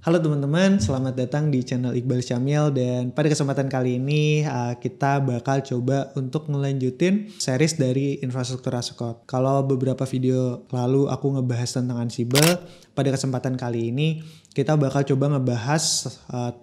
Halo teman-teman, selamat datang di channel Iqbal Syamil dan pada kesempatan kali ini kita bakal coba untuk ngelanjutin series dari infrastruktur as a code. Kalau beberapa video lalu aku ngebahas tentang Ansible, pada kesempatan kali ini kita bakal coba ngebahas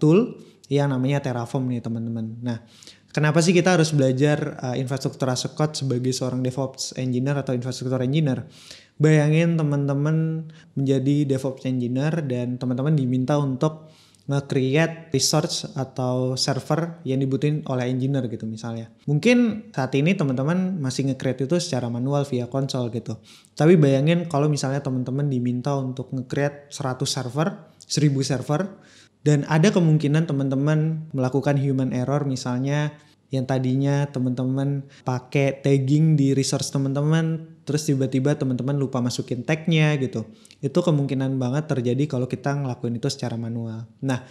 tool yang namanya Terraform nih teman-teman. Nah, kenapa sih kita harus belajar infrastruktur as a code sebagai seorang DevOps engineer atau infrastruktur engineer? Bayangin teman-teman menjadi DevOps engineer dan teman-teman diminta untuk nge-create resource atau server yang dibutuhin oleh engineer gitu misalnya. Mungkin saat ini teman-teman masih nge-create itu secara manual via konsol gitu. Tapi bayangin kalau misalnya teman-teman diminta untuk nge-create 100 server, 1000 server, dan ada kemungkinan teman-teman melakukan human error misalnya yang tadinya teman-teman pakai tagging di resource teman-teman, terus tiba-tiba teman-teman lupa masukin tagnya gitu. Itu kemungkinan banget terjadi kalau kita ngelakuin itu secara manual. Nah,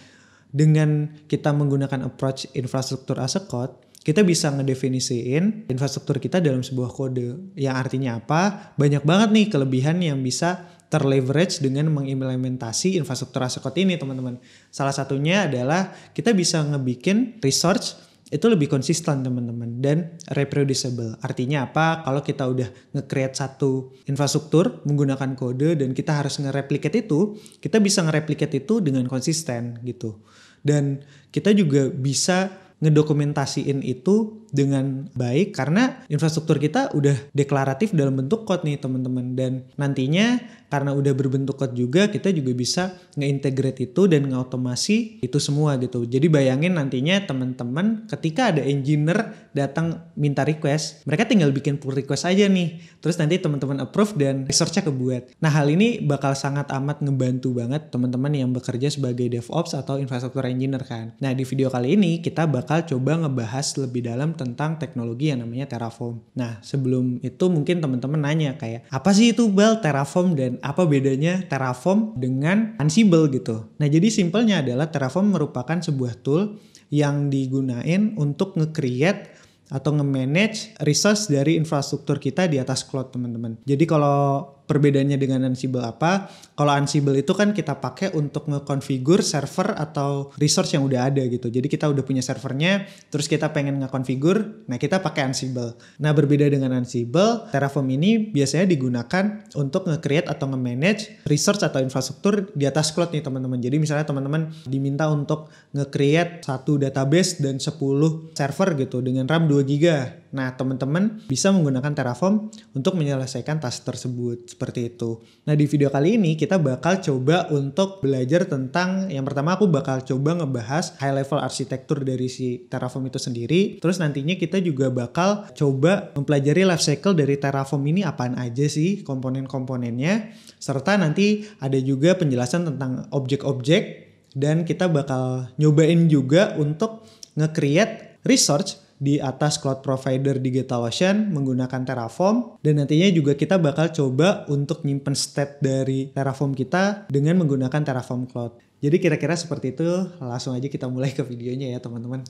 dengan kita menggunakan approach infrastruktur as a code, kita bisa ngedefinisiin infrastruktur kita dalam sebuah kode. Yang artinya apa? Banyak banget nih kelebihan yang bisa terleverage dengan mengimplementasi infrastruktur as a code ini teman-teman. Salah satunya adalah kita bisa ngebikin resource itu lebih konsisten teman-teman dan reproducible. Artinya apa? Kalau kita udah nge-create satu infrastruktur menggunakan kode dan kita harus nge-replicate itu, kita bisa nge-replicate itu dengan konsisten gitu. Dan kita juga bisa ngedokumentasiin itu dengan baik karena infrastruktur kita udah deklaratif dalam bentuk code nih teman-teman, dan nantinya karena udah berbentuk code juga kita juga bisa nge-integrate itu dan nge-automasi itu semua gitu. Jadi bayangin nantinya teman-teman ketika ada engineer datang minta request, mereka tinggal bikin pull request aja nih, terus nanti teman-teman approve dan research-nya kebuat. Nah, hal ini bakal sangat amat ngebantu banget teman-teman yang bekerja sebagai DevOps atau infrastruktur engineer kan. Nah, di video kali ini kita bakal coba ngebahas lebih dalam tentang teknologi yang namanya Terraform. Nah, sebelum itu mungkin teman-teman nanya kayak, apa sih itu Bal Terraform dan apa bedanya Terraform dengan Ansible gitu. Nah, jadi simpelnya adalah Terraform merupakan sebuah tool yang digunain untuk nge-create atau nge-manage resource dari infrastruktur kita di atas cloud teman-teman. Jadi kalau perbedaannya dengan Ansible apa? Kalau Ansible itu kan kita pakai untuk nge-configure server atau resource yang udah ada gitu. Jadi kita udah punya servernya, terus kita pengen nge-configure, nah kita pakai Ansible. Nah, berbeda dengan Ansible, Terraform ini biasanya digunakan untuk nge-create atau nge-manage resource atau infrastruktur di atas cloud nih teman-teman. Jadi misalnya teman-teman diminta untuk nge-create satu database dan 10 server gitu dengan RAM 2 GB. Nah, teman-teman bisa menggunakan Terraform untuk menyelesaikan task tersebut. Seperti itu. Nah, di video kali ini kita bakal coba untuk belajar tentang, yang pertama aku bakal coba ngebahas high level arsitektur dari si Terraform itu sendiri. Terus nantinya kita juga bakal coba mempelajari life cycle dari Terraform ini apaan aja sih komponen-komponennya. Serta nanti ada juga penjelasan tentang objek-objek, dan kita bakal nyobain juga untuk nge-create resource di atas cloud provider DigitalOcean menggunakan Terraform, dan nantinya juga kita bakal coba untuk nyimpen state dari Terraform kita dengan menggunakan Terraform Cloud. Jadi kira-kira seperti itu, langsung aja kita mulai ke videonya ya teman-teman.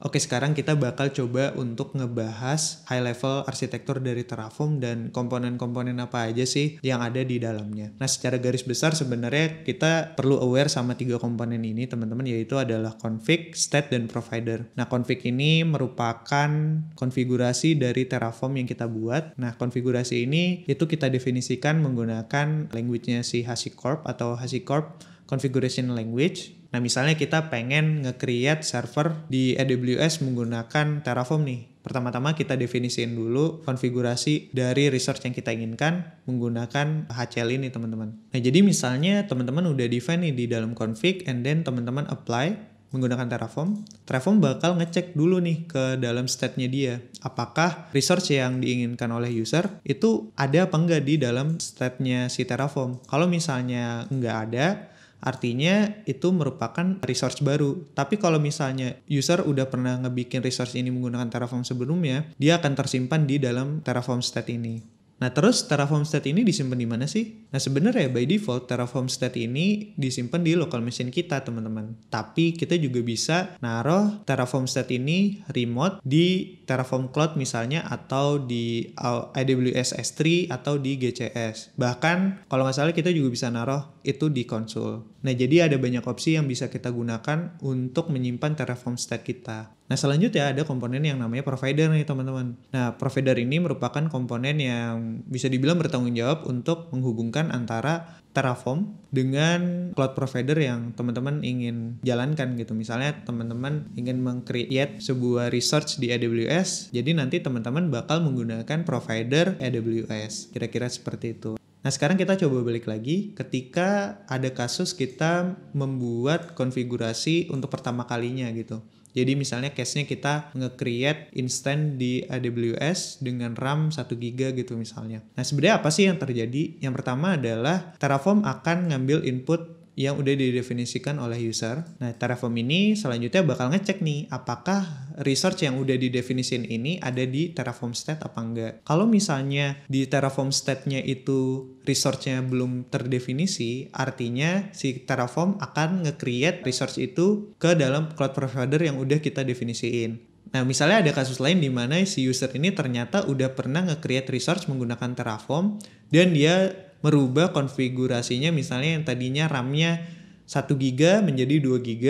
Oke, sekarang kita bakal coba untuk ngebahas high level arsitektur dari Terraform dan komponen-komponen apa aja sih yang ada di dalamnya. Nah, secara garis besar sebenarnya kita perlu aware sama 3 komponen ini teman-teman, yaitu adalah config, state, dan provider. Nah, config ini merupakan konfigurasi dari Terraform yang kita buat. Nah, konfigurasi ini itu kita definisikan menggunakan language-nya si HashiCorp atau HashiCorp Configuration Language. Nah, misalnya kita pengen nge-create server di AWS menggunakan Terraform nih. Pertama-tama kita definisiin dulu konfigurasi dari resource yang kita inginkan menggunakan HCL ini teman-teman. Nah, jadi misalnya teman-teman udah define nih di dalam config, and then teman-teman apply menggunakan Terraform. Terraform bakal ngecek dulu nih ke dalam state-nya dia. Apakah resource yang diinginkan oleh user itu ada apa enggak di dalam state-nya si Terraform. Kalau misalnya enggak ada, artinya itu merupakan resource baru. Tapi kalau misalnya user udah pernah ngebikin resource ini menggunakan Terraform sebelumnya, dia akan tersimpan di dalam Terraform state ini. Nah, terus Terraform state ini disimpan di mana sih? Nah, sebenarnya by default Terraform state ini disimpan di local machine kita, teman-teman. Tapi kita juga bisa naruh Terraform state ini remote di Terraform Cloud misalnya, atau di AWS S3 atau di GCS. Bahkan kalau nggak salah kita juga bisa naruh itu di konsol. Nah, jadi ada banyak opsi yang bisa kita gunakan untuk menyimpan Terraform state kita. Nah, selanjutnya ada komponen yang namanya provider nih, teman-teman. Nah, provider ini merupakan komponen yang bisa dibilang bertanggung jawab untuk menghubungkan antara Terraform dengan cloud provider yang teman-teman ingin jalankan gitu. Misalnya teman-teman ingin meng-create sebuah research di AWS, jadi nanti teman-teman bakal menggunakan provider AWS. Kira-kira seperti itu. Nah, sekarang kita coba balik lagi ketika ada kasus kita membuat konfigurasi untuk pertama kalinya gitu. Jadi misalnya case-nya kita nge-create instance di AWS dengan RAM 1 GB gitu misalnya. Nah, sebenarnya apa sih yang terjadi? Yang pertama adalah Terraform akan ngambil input yang udah didefinisikan oleh user. Nah, Terraform ini selanjutnya bakal ngecek nih, apakah resource yang udah didefinisin ini ada di Terraform state apa enggak. Kalau misalnya di Terraform state-nya itu resource-nya belum terdefinisi, artinya si Terraform akan nge-create resource itu ke dalam cloud provider yang udah kita definisiin. Nah, misalnya ada kasus lain di mana si user ini ternyata udah pernah nge-create resource menggunakan Terraform dan dia merubah konfigurasinya, misalnya yang tadinya RAM-nya 1 GB menjadi 2 GB.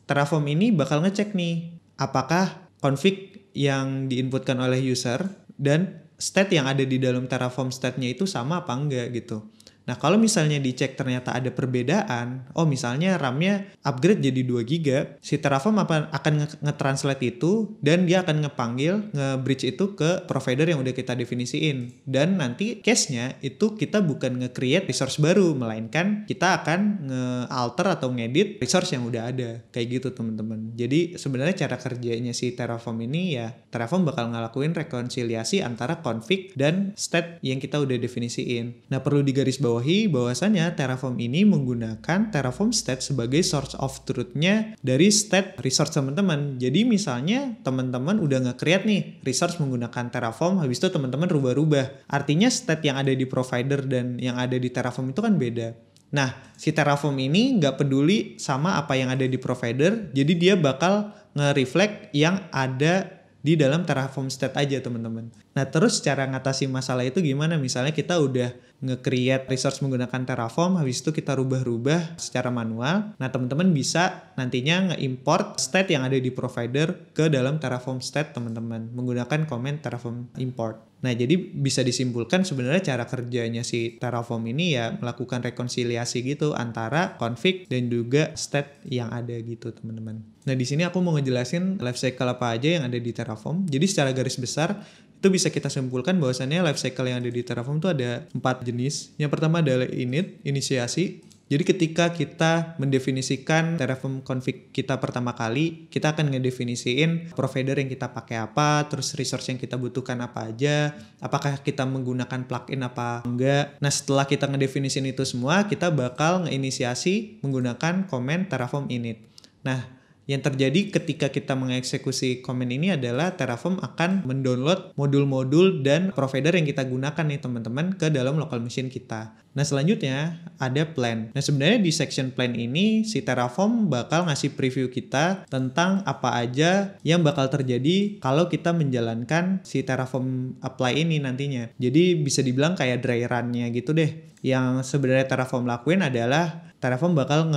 Terraform ini bakal ngecek nih, apakah config yang diinputkan oleh user dan state yang ada di dalam Terraform state-nya itu sama apa enggak gitu. Nah, kalau misalnya dicek ternyata ada perbedaan, misalnya RAM-nya upgrade jadi 2 GB, si Terraform akan nge-translate itu dan dia akan nge-bridge itu ke provider yang udah kita definisiin. Dan nanti case-nya itu kita bukan nge-create resource baru, melainkan kita akan nge-alter atau ngedit resource yang udah ada. Kayak gitu, teman-teman. Jadi sebenarnya cara kerjanya si Terraform ini ya, Terraform bakal ngelakuin rekonsiliasi antara config dan state yang kita udah definisiin. Nah, perlu digarisbawahi bahwasannya Terraform ini menggunakan Terraform state sebagai source of truth-nya dari state resource teman-teman. Jadi misalnya teman-teman udah nge-create nih resource menggunakan Terraform, habis itu teman-teman rubah-rubah. Artinya state yang ada di provider dan yang ada di Terraform itu kan beda. Nah, si Terraform ini nggak peduli sama apa yang ada di provider, jadi dia bakal nge-reflect yang ada di dalam Terraform state aja, teman-teman. Nah, terus cara ngatasi masalah itu gimana? Misalnya kita udah nge-create resource menggunakan Terraform, habis itu kita rubah-rubah secara manual. Nah, teman-teman bisa nantinya nge-import state yang ada di provider ke dalam Terraform state, teman-teman, menggunakan command Terraform import. Nah, jadi bisa disimpulkan sebenarnya cara kerjanya si Terraform ini ya melakukan rekonsiliasi gitu antara config dan juga state yang ada gitu, teman-teman. Nah, di sini aku mau ngejelasin lifecycle apa aja yang ada di Terraform. Jadi secara garis besar itu bisa kita simpulkan bahwasannya lifecycle yang ada di Terraform itu ada 4 jenis. Yang pertama adalah init, inisiasi. Jadi ketika kita mendefinisikan Terraform config kita pertama kali, kita akan ngedefinisiin provider yang kita pakai apa, terus resource yang kita butuhkan apa aja, apakah kita menggunakan plugin apa enggak. Nah, setelah kita ngedefinisin itu semua, kita bakal ngeinisiasi menggunakan command Terraform init. Nah, yang terjadi ketika kita mengeksekusi command ini adalah Terraform akan mendownload modul-modul dan provider yang kita gunakan nih, teman-teman, ke dalam local machine kita. Nah, selanjutnya ada plan. Nah, sebenarnya di section plan ini si Terraform bakal ngasih preview kita tentang apa aja yang bakal terjadi kalau kita menjalankan si Terraform apply ini nantinya. Jadi bisa dibilang kayak dry run-nya gitu deh. Yang sebenarnya Terraform lakuin adalah Terraform bakal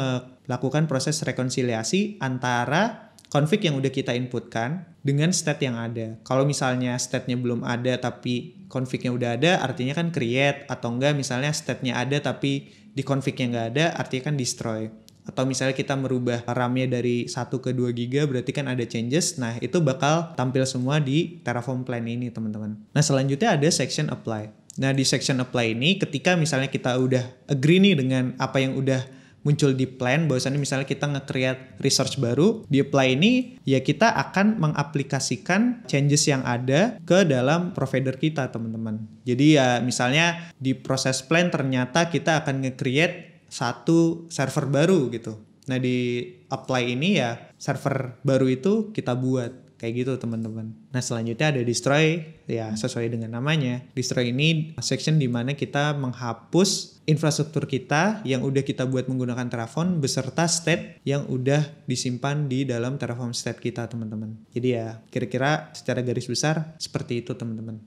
lakukan proses rekonsiliasi antara config yang udah kita inputkan dengan state yang ada. Kalau misalnya state-nya belum ada tapi config-nya udah ada, artinya kan create. Atau enggak misalnya state-nya ada tapi di config-nya nggak ada, artinya kan destroy. Atau misalnya kita merubah RAM-nya dari 1 ke 2 GB, berarti kan ada changes. Nah, itu bakal tampil semua di Terraform plan ini, teman-teman. Nah, selanjutnya ada section apply. Nah, di section apply ini ketika misalnya kita udah agree nih dengan apa yang udah muncul di plan, bahwasannya misalnya kita nge-create resource baru, di apply ini ya kita akan mengaplikasikan changes yang ada ke dalam provider kita, teman-teman. Jadi ya misalnya di proses plan ternyata kita akan nge-create satu server baru gitu. Nah, di apply ini ya server baru itu kita buat Kayak gitu teman-teman. Nah selanjutnya ada destroy, ya sesuai dengan namanya. Destroy ini section dimana kita menghapus infrastruktur kita yang udah kita buat menggunakan Terraform beserta state yang udah disimpan di dalam Terraform state kita teman-teman. Jadi ya kira-kira secara garis besar seperti itu teman-teman.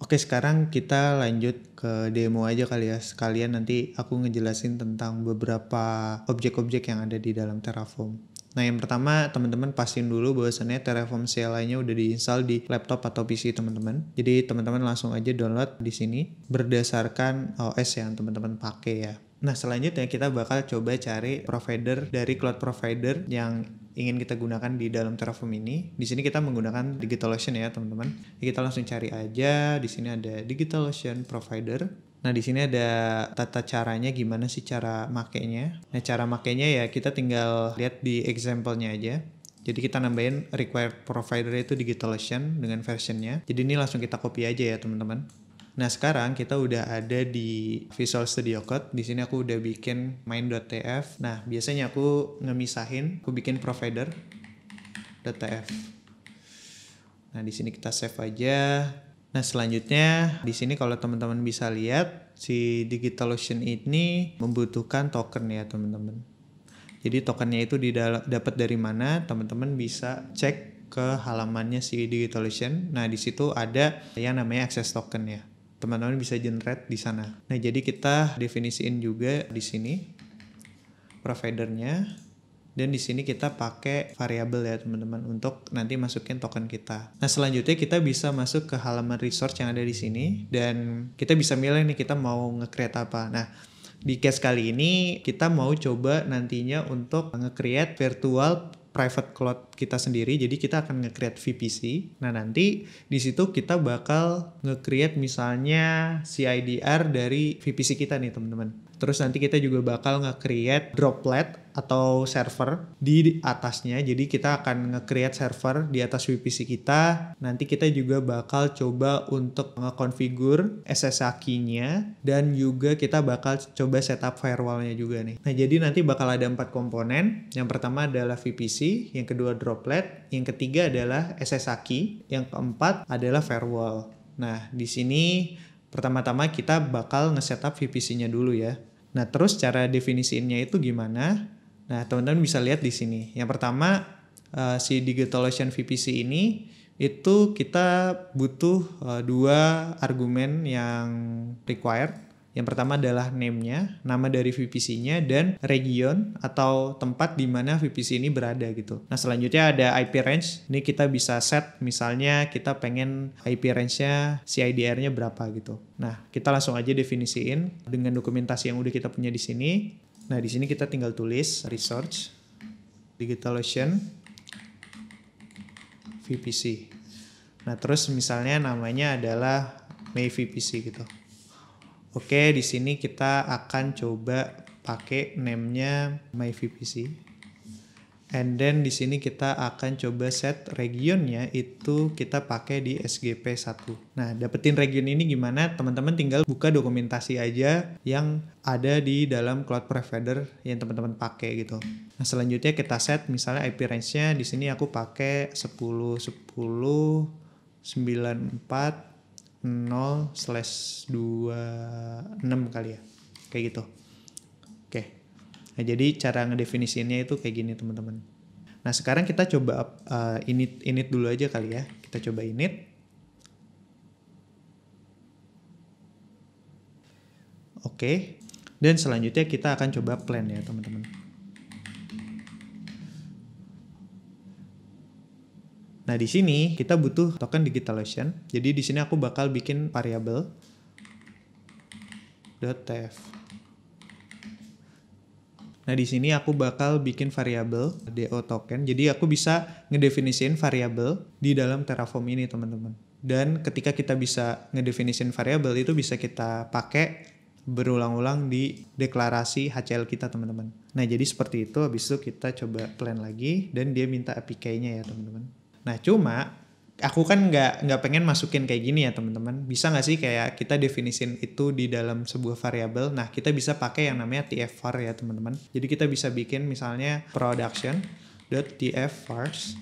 Oke, sekarang kita lanjut ke demo aja kali ya. Sekalian nanti aku ngejelasin tentang beberapa objek-objek yang ada di dalam Terraform. Nah, yang pertama teman-teman pastiin dulu bahwasannya Terraform CLI-nya udah diinstal di laptop atau PC teman-teman. Jadi teman-teman langsung aja download di sini berdasarkan OS yang teman-teman pakai ya. Nah, selanjutnya kita bakal coba cari provider dari cloud provider yang ingin kita gunakan di dalam Terraform ini. Di sini kita menggunakan DigitalOcean ya, teman-teman. Kita langsung cari aja. Di sini ada DigitalOcean provider. Nah, di sini ada tata caranya gimana sih cara makainya. Nah, cara makainya ya kita tinggal lihat di example-nya aja. Jadi kita nambahin required provider itu DigitalOcean dengan versionnya. Jadi ini langsung kita copy aja ya, teman-teman. Nah, sekarang kita udah ada di Visual Studio Code. Di sini aku udah bikin main.tf. Nah, biasanya aku ngemisahin, aku bikin provider.tf. Nah, di sini kita save aja. Nah, selanjutnya di sini kalau teman-teman bisa lihat si DigitalOcean ini membutuhkan token ya, teman-teman. Jadi tokennya itu dapat dari mana? Teman-teman bisa cek ke halamannya si DigitalOcean. Nah, di situ ada yang namanya access token ya. Teman-teman bisa generate di sana. Nah, jadi kita definisiin juga di sini providernya, dan di sini kita pakai variabel ya teman-teman untuk nanti masukin token kita. Nah, selanjutnya kita bisa masuk ke halaman resource yang ada di sini dan kita bisa milih nih kita mau nge-create apa. Nah, di case kali ini kita mau coba nantinya untuk nge-create virtual private cloud kita sendiri. Jadi kita akan nge-create VPC. Nah, nanti di situ kita bakal nge-create misalnya CIDR dari VPC kita nih, teman-teman. Terus nanti kita juga bakal nge-create droplet atau server di atasnya. Jadi kita akan nge-create server di atas VPC kita. Nanti kita juga bakal coba untuk nge-configure SSH key-nya dan juga kita bakal coba setup firewall-nya juga nih. Nah, jadi nanti bakal ada 4 komponen. Yang pertama adalah VPC, yang kedua droplet, yang ketiga adalah SSH key, yang keempat adalah firewall. Nah, di sini pertama-tama kita bakal nge-setup VPC-nya dulu ya. Nah, terus cara definisiinnya itu gimana? Nah, teman-teman bisa lihat di sini. Yang pertama, si DigitalOcean VPC ini itu kita butuh 2 argumen yang required. Yang pertama adalah name-nya, nama dari VPC-nya, dan region atau tempat di mana VPC ini berada gitu. Nah, selanjutnya ada IP range. Ini kita bisa set, misalnya kita pengen IP range-nya, CIDR-nya berapa gitu. Nah, kita langsung aja definisiin dengan dokumentasi yang udah kita punya di sini. Nah, di sini kita tinggal tulis resource DigitalOcean VPC. Nah, terus misalnya namanya adalah MyVPC gitu. Oke, di sini kita akan coba pakai name-nya MyVPC. And then di sini kita akan coba set regionnya itu kita pakai di SGP1. Nah, dapetin region ini gimana? Teman-teman tinggal buka dokumentasi aja yang ada di dalam cloud provider yang teman-teman pakai gitu. Nah, selanjutnya kita set misalnya IP range-nya di sini aku pakai 10.10.94 0/26 kali ya, kayak gitu. Oke. Nah, jadi cara ngedefinisinya itu kayak gini teman-teman. Nah, sekarang kita coba init dulu aja kali ya. Kita coba init. Oke. Dan selanjutnya kita akan coba plan ya teman-teman. Nah, di sini kita butuh token DigitalOcean. Jadi di sini aku bakal bikin variabel .tf. Nah, di sini aku bakal bikin variabel do token. Jadi aku bisa ngedefinisiin variabel di dalam Terraform ini, teman-teman. Dan ketika kita bisa ngedefinisiin variabel itu bisa kita pakai berulang-ulang di deklarasi HCL kita, teman-teman. Nah, jadi seperti itu. Habis itu kita coba plan lagi dan dia minta APK-nya ya, teman-teman. Nah, cuma aku kan nggak pengen masukin kayak gini ya teman-teman. Bisa nggak sih kayak kita definisin itu di dalam sebuah variabel? Nah, kita bisa pakai yang namanya tfvar ya teman-teman. Jadi kita bisa bikin misalnya production .tf_vars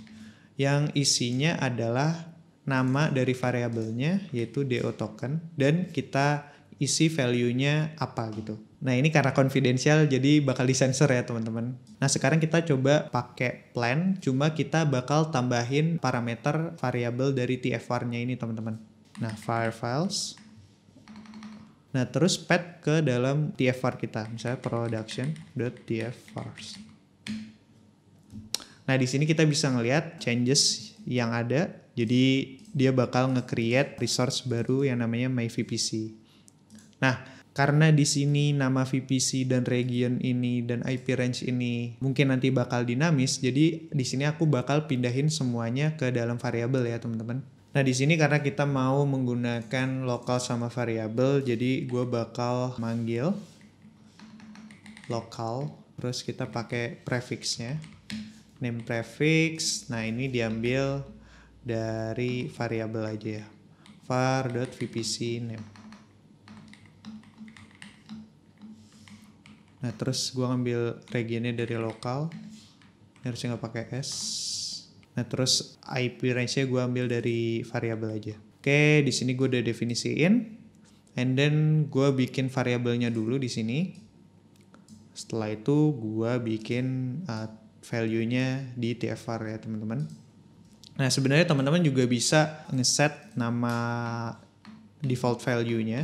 yang isinya adalah nama dari variabelnya yaitu do token dan kita isi value-nya apa gitu. Nah ini karena confidential jadi bakal disensor ya teman-teman. Nah sekarang kita coba pakai plan, cuma kita bakal tambahin parameter variabel dari tf_var-nya ini teman-teman. Nah var files. Nah terus path ke dalam tf_var kita, misalnya production.tf_vars. Nah di sini kita bisa ngelihat changes yang ada. Jadi dia bakal nge-create resource baru yang namanya myVPC. Nah, karena di sini nama VPC dan region ini dan IP range ini mungkin nanti bakal dinamis, jadi di sini aku bakal pindahin semuanya ke dalam variabel ya, teman-teman. Nah, di sini karena kita mau menggunakan lokal sama variabel, jadi gue bakal manggil lokal, terus kita pakai prefixnya, name prefix. Nah, ini diambil dari variabel aja ya, var.vpc name. Nah terus gue ngambil regionnya dari lokal, ini harusnya nggak pakai s. Nah terus IP range-nya gue ambil dari variabel aja. Oke, di sini gue udah definisiin, and then gue bikin variabelnya dulu di sini. Setelah itu gue bikin value-nya di tf_var ya teman-teman. Nah sebenarnya teman-teman juga bisa ngeset nama default value-nya.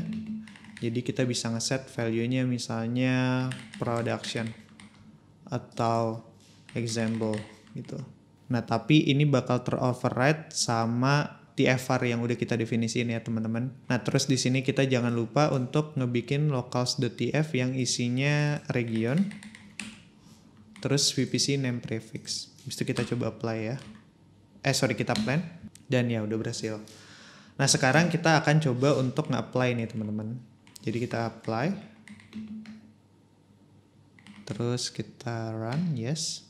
Jadi kita bisa ngeset value-nya misalnya production atau example gitu. Nah tapi ini bakal teroverride sama tf_var yang udah kita definisiin ya teman-teman. Nah terus di sini kita jangan lupa untuk ngebikin locals.tf yang isinya region. Terus vpc name prefix. Habis itu kita coba apply ya. Kita plan. Dan ya udah berhasil. Nah sekarang kita akan coba untuk nge-apply nih teman-teman. Jadi kita apply. Terus kita run, yes.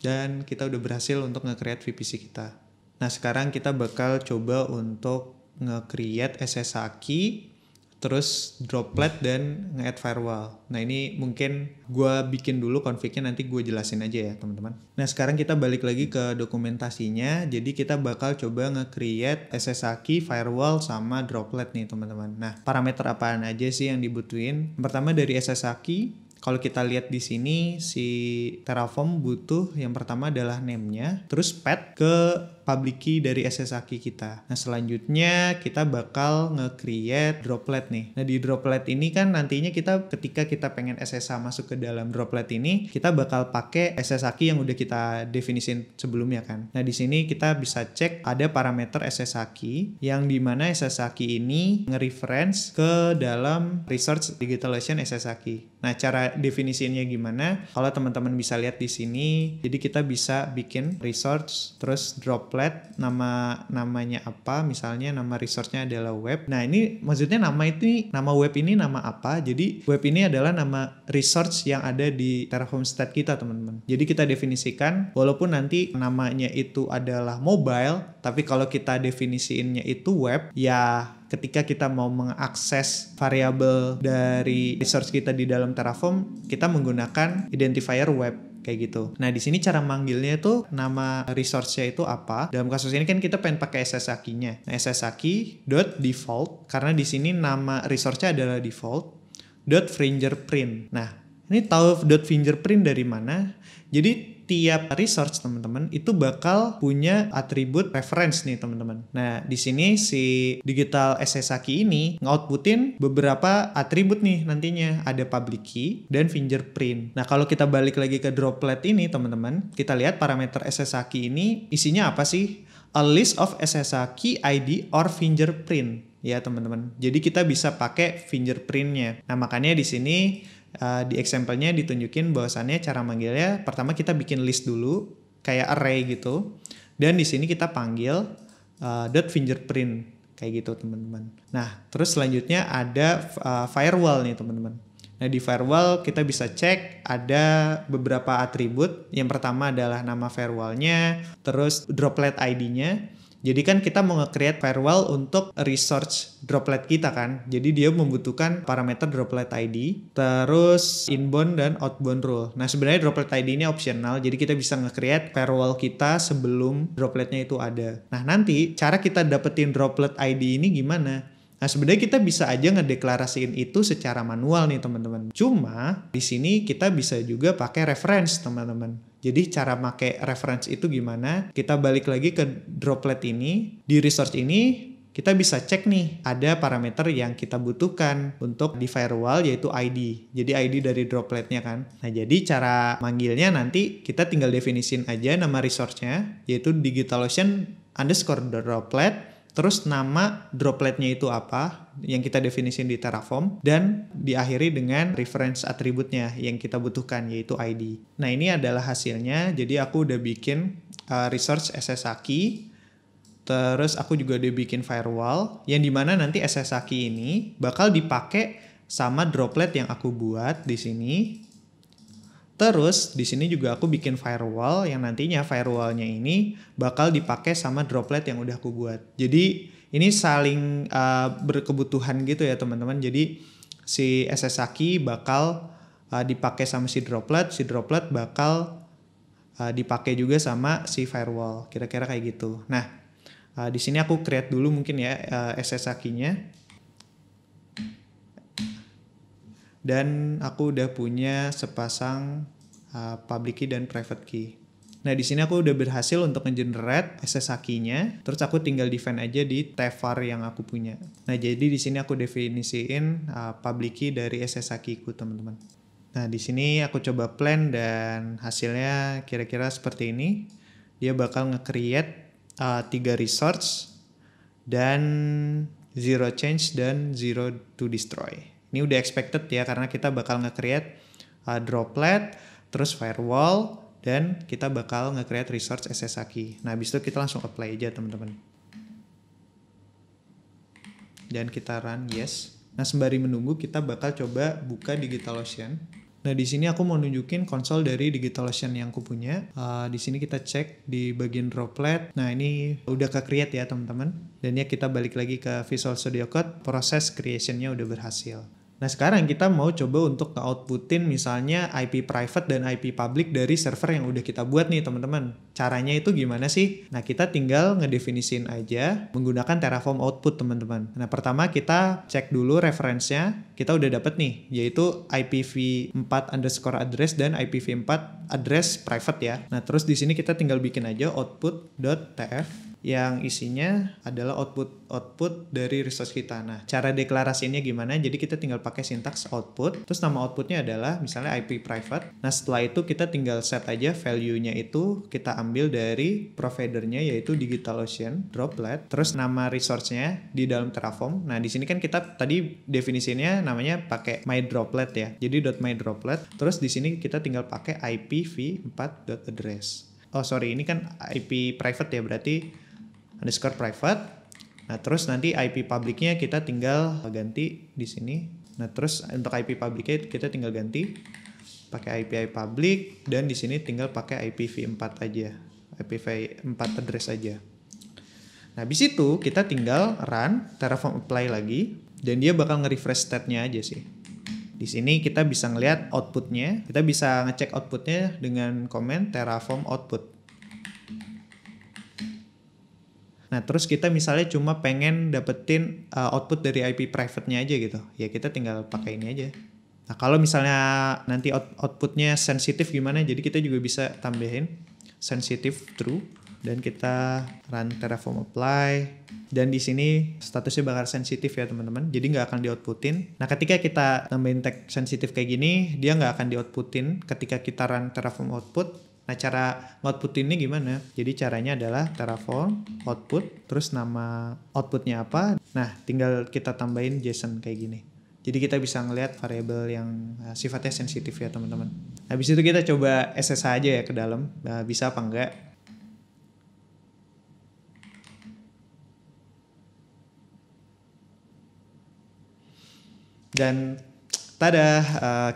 Dan kita udah berhasil untuk nge-create VPC kita. Nah sekarang kita bakal coba untuk nge-create SSH key, terus droplet dan nge-add firewall. Nah ini mungkin gue bikin dulu config-nya, nanti gue jelasin aja ya teman-teman. Nah sekarang kita balik lagi ke dokumentasinya. Jadi kita bakal coba nge-create SSH key, firewall, sama droplet nih teman-teman. Nah parameter apaan aja sih yang dibutuhin? Pertama dari SSH key. Kalau kita lihat di sini si Terraform butuh yang pertama adalah name-nya, terus path ke public key dari SSH key kita. Nah selanjutnya kita bakal nge-create droplet nih. Nah di droplet ini kan nantinya ketika kita pengen SSH masuk ke dalam droplet ini, kita bakal pakai SSH key yang udah kita definisin sebelumnya kan. Nah di sini kita bisa cek ada parameter SSH key yang dimana SSH key ini nge-reference ke dalam research DigitalOcean SSH key. Nah cara definisinya gimana? Kalau teman-teman bisa lihat di sini, jadi kita bisa bikin resource, terus droplet, namanya apa? Misalnya nama resource-nya adalah web. Nah ini maksudnya nama web ini nama apa? Jadi web ini adalah nama resource yang ada di Terraform state kita teman-teman. Jadi kita definisikan, walaupun nanti namanya itu adalah mobile, tapi kalau kita definisiinnya itu web, ya ketika kita mau mengakses variabel dari resource kita di dalam Terraform, kita menggunakan identifier web kayak gitu. Nah di sini cara manggilnya itu nama resource-nya itu apa? Dalam kasus ini kan kita pengen pakai SSH key-nya. Nah SSH key.default karena di sini nama resource-nya adalah default .fingerprint. Nah ini tahu .fingerprint dari mana? Jadi tiap resource teman-teman itu bakal punya atribut reference nih teman-teman. Nah di sini si digital SSH key ini nge-outputin beberapa atribut nih nantinya, ada public key dan fingerprint. Nah kalau kita balik lagi ke droplet ini teman-teman, kita lihat parameter SSH key ini isinya apa sih? A list of SSH key ID or fingerprint ya teman-teman. Jadi kita bisa pakai fingerprintnya. Nah makanya di sini di example-nya ditunjukin bahwasannya cara manggilnya pertama kita bikin list dulu kayak array gitu, dan di sini kita panggil .fingerprint kayak gitu teman-teman. Nah terus selanjutnya ada firewall nih teman-teman. Nah di firewall kita bisa cek ada beberapa atribut. Yang pertama adalah nama firewallnya, terus droplet ID-nya. Jadi kan kita mau nge-create firewall untuk resource droplet kita kan. Jadi dia membutuhkan parameter droplet ID, terus inbound dan outbound rule. Nah sebenarnya droplet ID ini optional, jadi kita bisa nge-create firewall kita sebelum dropletnya itu ada. Nah nanti cara kita dapetin droplet ID ini gimana? Nah sebenarnya kita bisa aja ngedeklarasiin itu secara manual nih teman-teman. Cuma di sini kita bisa juga pakai reference teman-teman. Jadi cara pakai reference itu gimana? Kita balik lagi ke droplet ini. Di resource ini kita bisa cek nih ada parameter yang kita butuhkan untuk di firewall yaitu ID. Jadi ID dari dropletnya kan. Nah jadi cara manggilnya nanti kita tinggal definisin aja nama resource-nya yaitu DigitalOcean_droplet. Terus nama dropletnya itu apa yang kita definisin di Terraform dan diakhiri dengan reference atributnya yang kita butuhkan yaitu ID. Nah ini adalah hasilnya. Jadi aku udah bikin resource SSH key. Terus aku juga udah bikin firewall yang dimana nanti SSH key ini bakal dipakai sama droplet yang aku buat di sini. Terus di sini juga aku bikin firewall yang nantinya firewallnya ini bakal dipakai sama droplet yang udah aku buat. Jadi ini saling berkebutuhan gitu ya teman-teman. Jadi si SSH key bakal dipakai sama si droplet bakal dipakai juga sama si firewall. Kira-kira kayak gitu. Nah di sini aku create dulu mungkin ya SSH key-nya. Dan aku udah punya sepasang public key dan private key. Nah di sini aku udah berhasil untuk nge-generate SSH key-nya. Terus aku tinggal define aja di tvar yang aku punya. Nah jadi di sini aku definisiin public key dari SSH key-ku teman-teman. Nah di sini aku coba plan dan hasilnya kira-kira seperti ini. Dia bakal nge-create 3 resource dan 0 change dan 0 to destroy. Ini udah expected ya karena kita bakal nge-create droplet, terus firewall, dan kita bakal nge-create resource SSH key. Nah habis itu kita langsung apply aja teman-teman. Dan kita run yes. Nah sembari menunggu kita bakal coba buka DigitalOcean. Nah di sini aku mau nunjukin konsol dari DigitalOcean yang aku punya. Di sini kita cek di bagian droplet. Nah ini udah ke create ya teman-teman. Dan ya kita balik lagi ke Visual Studio Code. Proses creation-nya udah berhasil. Nah sekarang kita mau coba untuk nge-outputin misalnya IP private dan IP public dari server yang udah kita buat nih teman-teman. Caranya itu gimana sih? Nah kita tinggal ngedefinisin aja menggunakan Terraform output teman-teman. Nah pertama kita cek dulu reference-nya. Kita udah dapet nih yaitu IPv4_address dan IPv4 address private ya. Nah terus di sini kita tinggal bikin aja output.tf yang isinya adalah output dari resource kita. Nah, cara deklarasinya gimana? Jadi kita tinggal pakai sintaks output, terus nama outputnya adalah misalnya IP private. Nah, setelah itu kita tinggal set aja value-nya itu kita ambil dari providernya yaitu DigitalOcean droplet, terus nama resource-nya di dalam Terraform. Nah, di sini kan kita tadi definisinya namanya pakai myDroplet ya. Jadi .myDroplet, terus di sini kita tinggal pakai IPv4.address. Oh, sorry, ini kan IP private ya, berarti underscore private. Nah terus nanti IP publicnya kita tinggal ganti di sini. Nah terus untuk IP publicnya kita tinggal ganti pakai IP public dan di sini tinggal pakai IPv4 aja, IPv4 address aja. Nah habis itu kita tinggal run Terraform apply lagi dan dia bakal nge-refresh state-nya aja sih. Di sini kita bisa ngelihat outputnya, kita bisa ngecek outputnya dengan komen Terraform output. Nah terus kita misalnya cuma pengen dapetin output dari IP private-nya aja gitu. Ya kita tinggal pakai ini aja. Nah kalau misalnya nanti outputnya sensitif gimana, jadi kita juga bisa tambahin sensitive true. Dan kita run Terraform apply. Dan di sini statusnya bakal sensitif ya teman-teman. Jadi nggak akan di-outputin. Nah ketika kita tambahin tag sensitif kayak gini, dia nggak akan di-outputin ketika kita run Terraform output. Nah cara output ini gimana? Jadi caranya adalah Terraform output, terus nama outputnya apa. Nah tinggal kita tambahin JSON kayak gini. Jadi kita bisa ngelihat variabel yang sifatnya sensitif ya teman-teman. Habis itu kita coba SSH aja ya ke dalam, bisa apa enggak. Dan Tada,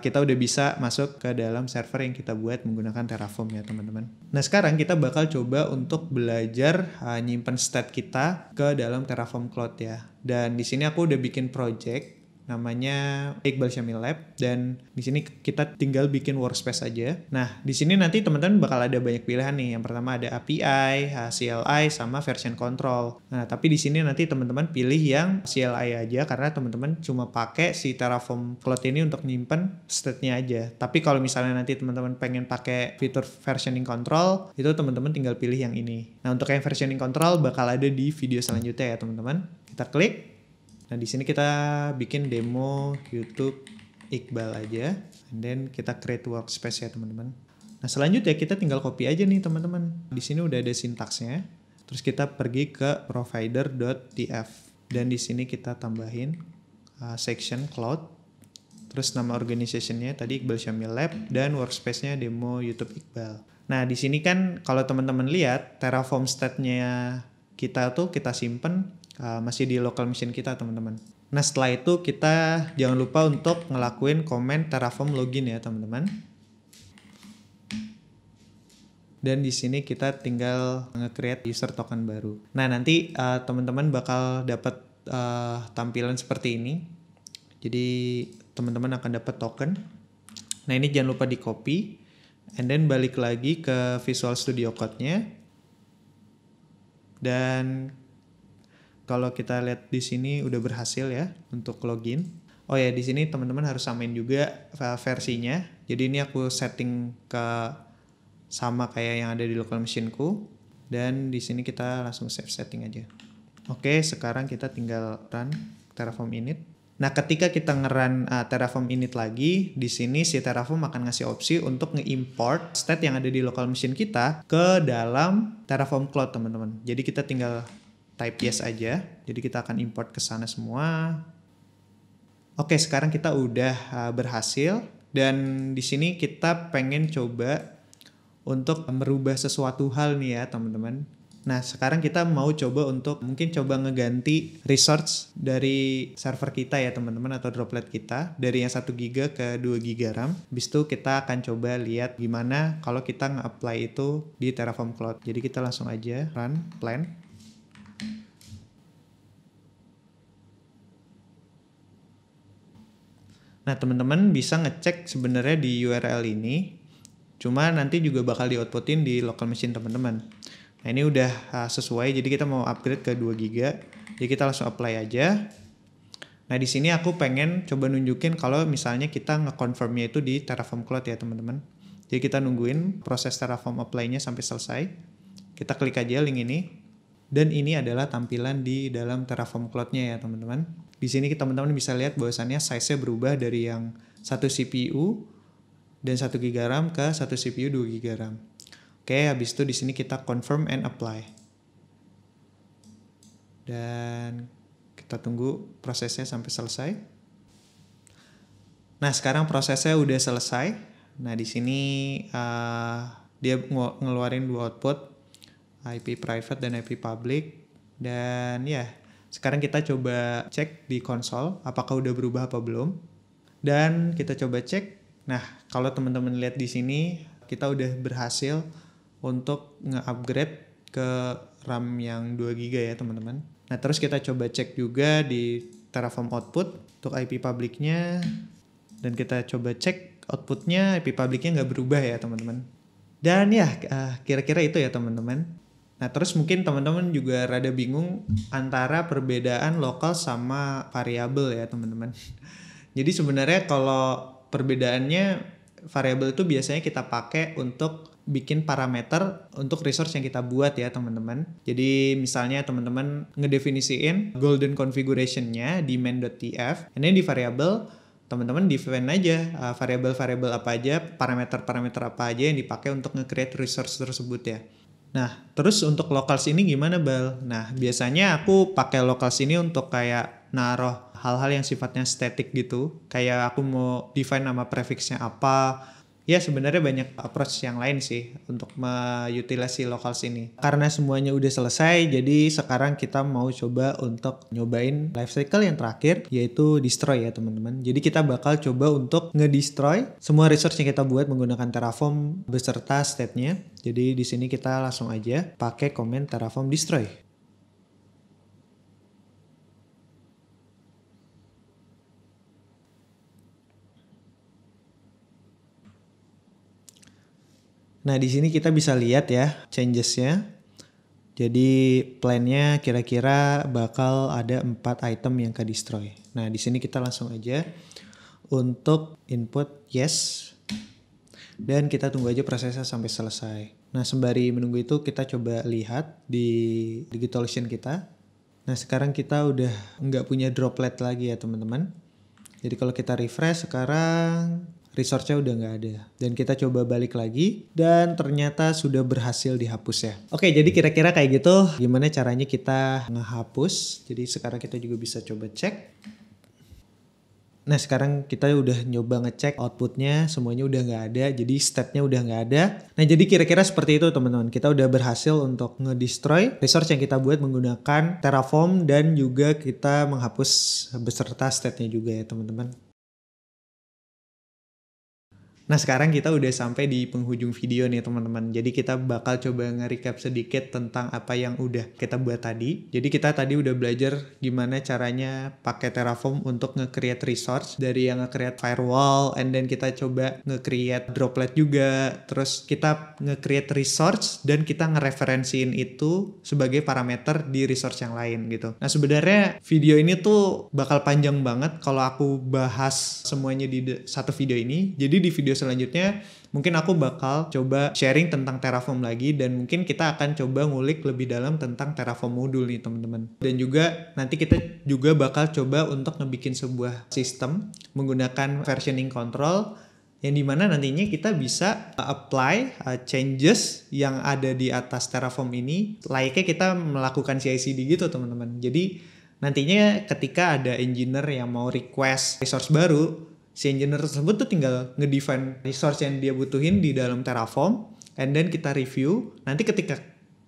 kita udah bisa masuk ke dalam server yang kita buat menggunakan Terraform ya teman-teman. Nah sekarang kita bakal coba untuk belajar nyimpen state kita ke dalam Terraform Cloud ya. Dan di sini aku udah bikin project namanya Iqbal Syamil Lab, dan di sini kita tinggal bikin workspace aja. Nah, di sini nanti teman-teman bakal ada banyak pilihan nih. Yang pertama ada API, CLI, sama version control. Nah, tapi di sini nanti teman-teman pilih yang CLI aja karena teman-teman cuma pakai si Terraform Cloud ini untuk nyimpen state-nya aja. Tapi kalau misalnya nanti teman-teman pengen pakai fitur versioning control, itu teman-teman tinggal pilih yang ini. Nah, untuk yang versioning control bakal ada di video selanjutnya ya teman-teman. Kita klik. Nah, di sini kita bikin demo YouTube Iqbal aja, and then kita create workspace ya teman-teman. Nah, selanjutnya kita tinggal copy aja nih teman-teman. Di sini udah ada sintaksnya. Terus kita pergi ke provider.tf, dan di sini kita tambahin section cloud. Terus nama organizationnya tadi Iqbal Syamil Lab, dan workspace-nya demo YouTube Iqbal. Nah, di sini kan kalau teman-teman lihat Terraform state-nya kita tuh kita simpen masih di local machine kita teman-teman. Nah setelah itu kita jangan lupa untuk ngelakuin komen Terraform login ya teman-teman. Dan di sini kita tinggal nge-create user token baru. Nah nanti teman-teman bakal dapat tampilan seperti ini. Jadi teman-teman akan dapat token. Nah ini jangan lupa di copy, and then balik lagi ke Visual Studio Code-nya. Dan kalau kita lihat di sini udah berhasil ya untuk login. Oh ya, di sini teman-teman harus samain juga versinya. Jadi ini aku setting ke sama kayak yang ada di local machine-ku, dan di sini kita langsung save setting aja. Oke, sekarang kita tinggal run Terraform init. Nah, ketika kita nge-run Terraform init lagi, di sini si Terraform akan ngasih opsi untuk nge-import state yang ada di local machine kita ke dalam Terraform Cloud, teman-teman. Jadi kita tinggal type yes aja. Jadi kita akan import ke sana semua. Oke, sekarang kita udah berhasil, dan di sini kita pengen coba untuk merubah sesuatu hal nih ya, teman-teman. Nah, sekarang kita mau coba untuk mungkin coba ngeganti resource dari server kita ya, teman-teman, atau droplet kita dari yang 1 GB ke 2 GB RAM. Habis itu kita akan coba lihat gimana kalau kita nge-apply itu di Terraform Cloud. Jadi kita langsung aja run plan. Nah, teman-teman bisa ngecek sebenarnya di URL ini, cuma nanti juga bakal di-outputin di local machine teman-teman. Nah, ini udah sesuai, jadi kita mau upgrade ke 2 GB. Jadi kita langsung apply aja. Nah, di sini aku pengen coba nunjukin kalau misalnya kita nge-confirmnya itu di Terraform Cloud ya, teman-teman. Jadi kita nungguin proses Terraform apply-nya sampai selesai. Kita klik aja link ini. Dan ini adalah tampilan di dalam Terraform Cloud-nya ya, teman-teman. Di sini teman-teman bisa lihat bahwasannya size-nya berubah dari yang 1 CPU dan 1 GB RAM ke 1 CPU 2 GB RAM. Oke, habis itu di sini kita confirm and apply. Dan kita tunggu prosesnya sampai selesai. Nah, sekarang prosesnya udah selesai. Nah, di sini dia ngeluarin 2 output, IP private dan IP public. Dan ya, sekarang kita coba cek di konsol apakah udah berubah apa belum. Dan kita coba cek. Nah, kalau teman-teman lihat di sini kita udah berhasil untuk nge-upgrade ke RAM yang 2 GB ya, teman-teman. Nah, terus kita coba cek juga di Terraform output untuk IP public-nya, dan kita coba cek outputnya IP public-nya nggak berubah ya, teman-teman. Dan ya, kira-kira itu ya, teman-teman. Nah, terus mungkin teman-teman juga rada bingung antara perbedaan lokal sama variabel ya, teman-teman. Jadi sebenarnya kalau perbedaannya, variabel itu biasanya kita pakai untuk bikin parameter untuk resource yang kita buat ya, teman-teman. Jadi misalnya teman-teman ngedefinisiin golden configuration-nya di main.tf, ini di variabel teman-teman define aja variabel-variabel apa aja, parameter-parameter apa aja yang dipakai untuk nge-create resource tersebut ya. Nah, terus untuk locals ini gimana, Bal? Nah, biasanya aku pakai locals ini untuk kayak naruh hal-hal yang sifatnya static gitu. Kayak aku mau define nama prefixnya apa, ya sebenarnya banyak approach yang lain sih untuk mengutilisasi locals ini. Karena semuanya udah selesai, jadi sekarang kita mau coba untuk nyobain life cycle yang terakhir, yaitu destroy ya teman-teman. Jadi kita bakal coba untuk ngedestroy semua resource yang kita buat menggunakan Terraform beserta state-nya. Jadi di sini kita langsung aja pakai command Terraform destroy. Nah, di sini kita bisa lihat ya changes-nya. Jadi plan-nya kira-kira bakal ada 4 item yang ke destroy. Nah, di sini kita langsung aja untuk input yes. Dan kita tunggu aja prosesnya sampai selesai. Nah, sembari menunggu itu kita coba lihat di DigitalOcean kita. Nah, sekarang kita udah nggak punya droplet lagi ya teman-teman. Jadi kalau kita refresh sekarang resource-nya udah nggak ada. Dan kita coba balik lagi dan ternyata sudah berhasil dihapus ya. Oke, jadi kira-kira kayak gitu gimana caranya kita ngehapus. Jadi sekarang kita juga bisa coba cek. Nah, sekarang kita udah nyoba ngecek outputnya, semuanya udah nggak ada, jadi state-nya udah nggak ada. Nah, jadi kira-kira seperti itu teman-teman. Kita udah berhasil untuk ngedestroy resource yang kita buat menggunakan Terraform dan juga kita menghapus beserta state-nya juga ya teman-teman. Nah, sekarang kita udah sampai di penghujung video nih teman-teman. Jadi kita bakal coba nge-recap sedikit tentang apa yang udah kita buat tadi. Jadi kita tadi udah belajar gimana caranya pakai Terraform untuk nge-create resource. Dari yang nge-create firewall, and then kita coba nge-create droplet juga. Terus kita nge-create resource dan kita ngereferensiin itu sebagai parameter di resource yang lain gitu. Nah, sebenarnya video ini tuh bakal panjang banget kalau aku bahas semuanya di satu video ini. Jadi di video selanjutnya mungkin aku bakal coba sharing tentang Terraform lagi dan mungkin kita akan coba ngulik lebih dalam tentang Terraform modul nih teman-teman. Dan juga nanti kita juga bakal coba untuk ngebikin sebuah sistem menggunakan versioning control yang dimana nantinya kita bisa apply changes yang ada di atas Terraform ini layaknya kita melakukan CI/CD gitu teman-teman. Jadi nantinya ketika ada engineer yang mau request resource baru, si engineer tersebut tuh tinggal ngedefine resource yang dia butuhin di dalam Terraform, and then kita review. Nanti ketika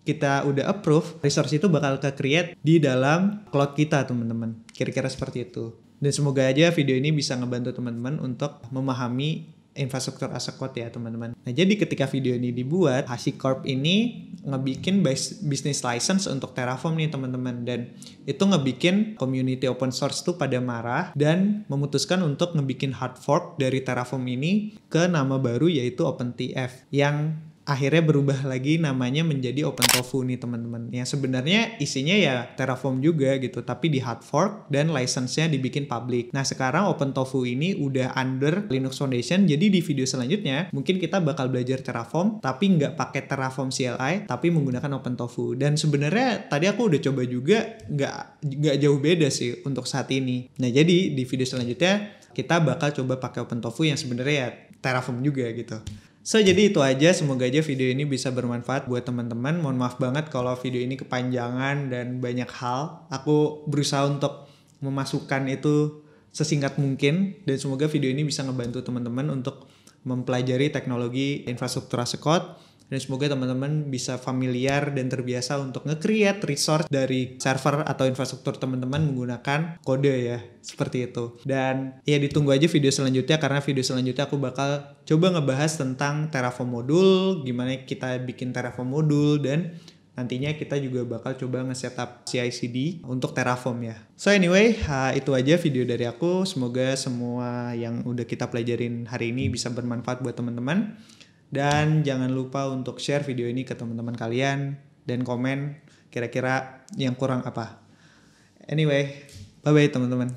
kita udah approve, resource itu bakal ke-create di dalam cloud kita teman-teman. Kira-kira seperti itu. Dan semoga aja video ini bisa ngebantu teman-teman untuk memahami infrastruktur as a code ya teman-teman. Nah, jadi ketika video ini dibuat, HashiCorp ini ngebikin business license untuk Terraform nih teman-teman, dan itu ngebikin community open source tuh pada marah dan memutuskan untuk ngebikin hard fork dari Terraform ini ke nama baru yaitu OpenTF yang akhirnya berubah lagi namanya menjadi OpenTofu nih teman-teman. Yang sebenarnya isinya ya Terraform juga gitu, tapi di hard fork dan license-nya dibikin public. Nah, sekarang OpenTofu ini udah under Linux Foundation, jadi di video selanjutnya mungkin kita bakal belajar Terraform tapi nggak pakai Terraform CLI tapi menggunakan OpenTofu. Dan sebenarnya tadi aku udah coba juga nggak jauh beda sih untuk saat ini. Nah, jadi di video selanjutnya kita bakal coba pakai OpenTofu yang sebenarnya ya Terraform juga gitu. So, jadi itu aja. Semoga aja video ini bisa bermanfaat buat teman-teman. Mohon maaf banget kalau video ini kepanjangan dan banyak hal. Aku berusaha untuk memasukkan itu sesingkat mungkin. Dan semoga video ini bisa ngebantu teman-teman untuk mempelajari teknologi infrastruktur as a code. Dan semoga teman-teman bisa familiar dan terbiasa untuk nge-create resource dari server atau infrastruktur teman-teman menggunakan kode ya. Seperti itu. Dan ya ditunggu aja video selanjutnya, karena video selanjutnya aku bakal coba ngebahas tentang Terraform modul, gimana kita bikin Terraform modul, dan nantinya kita juga bakal coba nge-setup CI/CD untuk Terraform ya. So anyway, itu aja video dari aku. Semoga semua yang udah kita pelajarin hari ini bisa bermanfaat buat teman-teman. Dan jangan lupa untuk share video ini ke teman-teman kalian dan komen kira-kira yang kurang apa. Anyway, bye-bye teman-teman.